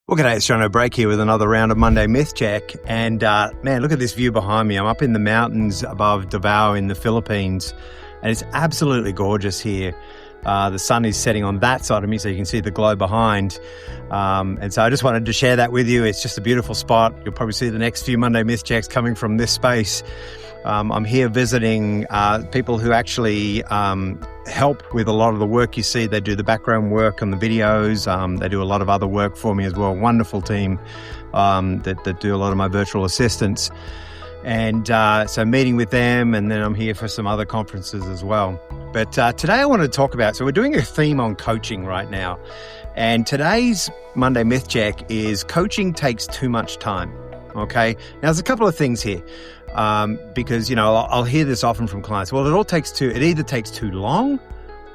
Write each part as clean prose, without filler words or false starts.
Well, g'day, it's Jono Brake here with another round of Monday Myth Check. And man, look at this view behind me. I'm up in the mountains above Davao in the Philippines, and it's absolutely gorgeous here. The sun is setting on that side of me, so you can see the glow behind. And so I just wanted to share that with you. It's just a beautiful spot. You'll probably see the next few Monday Myth Checks coming from this space. I'm here visiting people who actually help with a lot of the work you see. They do the background work on the videos. They do a lot of other work for me as well. Wonderful team that do a lot of my virtual assistants. And so meeting with them, and then I'm here for some other conferences as well. But today I want to talk about, so we're doing a theme on coaching right now. And today's Monday Myth Check is coaching takes too much time. Okay. Now there's a couple of things here. Because, you know, I'll hear this often from clients. Well, it either takes too long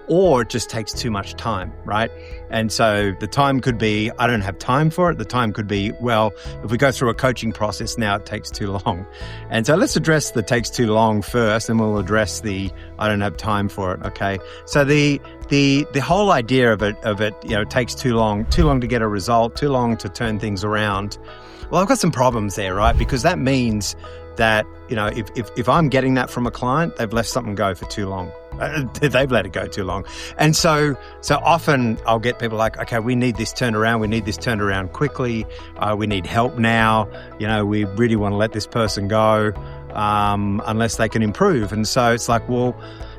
or it just takes too much time, right? And so the time could be, I don't have time for it. The time could be, well, if we go through a coaching process now, it takes too long. And so let's address the takes too long first, and we'll address the I don't have time for it. Okay. So the whole idea of it, you know, takes too long to get a result, too long to turn things around. Well, I've got some problems there, right? Because that means that, you know, if I'm getting that from a client, they've let something go for too long. They've let it go too long. And so often I'll get people like, okay, we need this turned around. We need this turned around quickly. We need help now. You know, we really want to let this person go unless they can improve. And so it's like, well,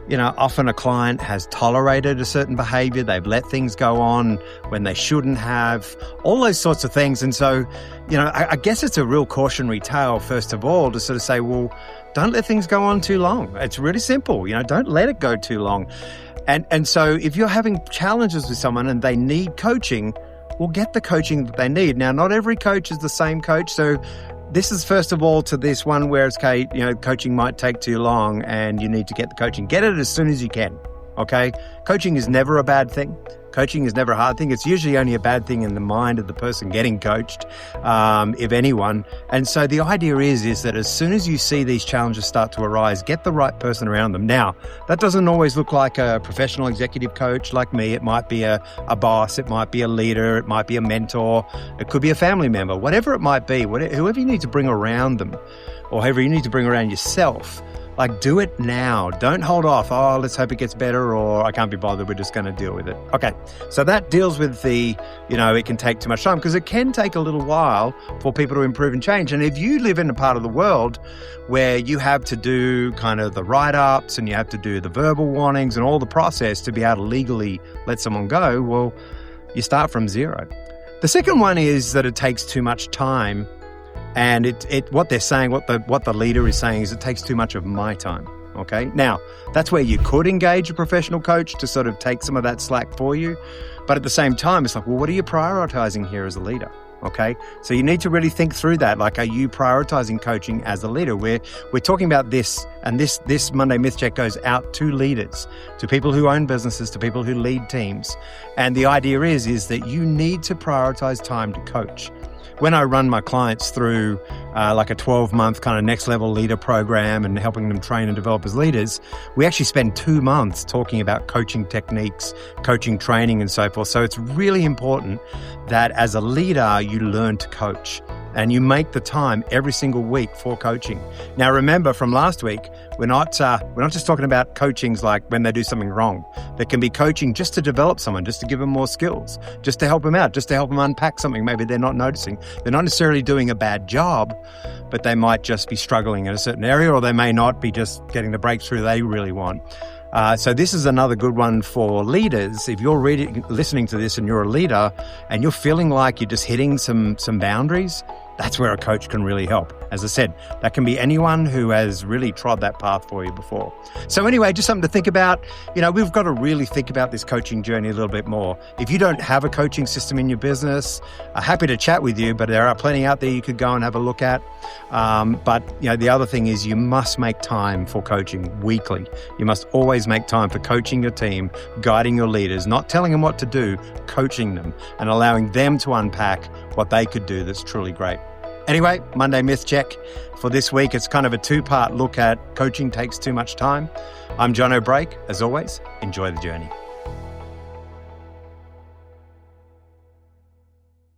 you know, often a client has tolerated a certain behavior. They've let things go on when they shouldn't have, all those sorts of things. And so, you know, I guess it's a real cautionary tale, first of all, to sort of say, well, don't let things go on too long. It's really simple. You know, don't let it go too long. And so if you're having challenges with someone and they need coaching, well, get the coaching that they need. Now, not every coach is the same coach. So this is first of all to this one where it's, okay, you know, coaching might take too long and you need to get the coaching. Get it as soon as you can, okay? Coaching is never a bad thing. Coaching is never a hard thing. It's usually only a bad thing in the mind of the person getting coached, if anyone. And so the idea is that as soon as you see these challenges start to arise, get the right person around them. Now, that doesn't always look like a professional executive coach like me. It might be a boss. It might be a leader. It might be a mentor. It could be a family member. Whatever it might be, whoever you need to bring around them, or whoever you need to bring around yourself, like, do it now. Don't hold off. Oh, let's hope it gets better, or I can't be bothered. We're just going to deal with it. Okay. So that deals with the, you know, it can take too much time, because it can take a little while for people to improve and change. And if you live in a part of the world where you have to do kind of the write-ups and you have to do the verbal warnings and all the process to be able to legally let someone go, well, you start from zero. The second one is that it takes too much time. And what they're saying, what the leader is saying is it takes too much of my time, okay? Now, that's where you could engage a professional coach to sort of take some of that slack for you. But at the same time, it's like, well, what are you prioritizing here as a leader, okay? So you need to really think through that. Like, are you prioritizing coaching as a leader? We're talking about this, and this Monday Myth Check goes out to leaders, to people who own businesses, to people who lead teams. And the idea is that you need to prioritize time to coach. When I run my clients through like a 12-month kind of next level leader program and helping them train and develop as leaders, we actually spend 2 months talking about coaching techniques, coaching training, and so forth. So it's really important that as a leader, you learn to coach and you make the time every single week for coaching. Now, remember from last week, we're not just talking about coachings like when they do something wrong. There can be coaching just to develop someone, just to give them more skills, just to help them out, just to help them unpack something maybe they're not noticing. They're not necessarily doing a bad job, but they might just be struggling in a certain area, or they may not be just getting the breakthrough they really want. So this is another good one for leaders. If you're listening to this and you're a leader and you're feeling like you're just hitting some boundaries, that's where a coach can really help. As I said, that can be anyone who has really trod that path for you before. So anyway, just something to think about. You know, we've got to really think about this coaching journey a little bit more. If you don't have a coaching system in your business, I'm happy to chat with you, but there are plenty out there you could go and have a look at. But, you know, the other thing is you must make time for coaching weekly. You must always make time for coaching your team, guiding your leaders, not telling them what to do, coaching them and allowing them to unpack what they could do that's truly great. Anyway, Monday Myth Check for this week. It's kind of a 2-part look at coaching takes too much time. I'm Jono Brake. As always, enjoy the journey.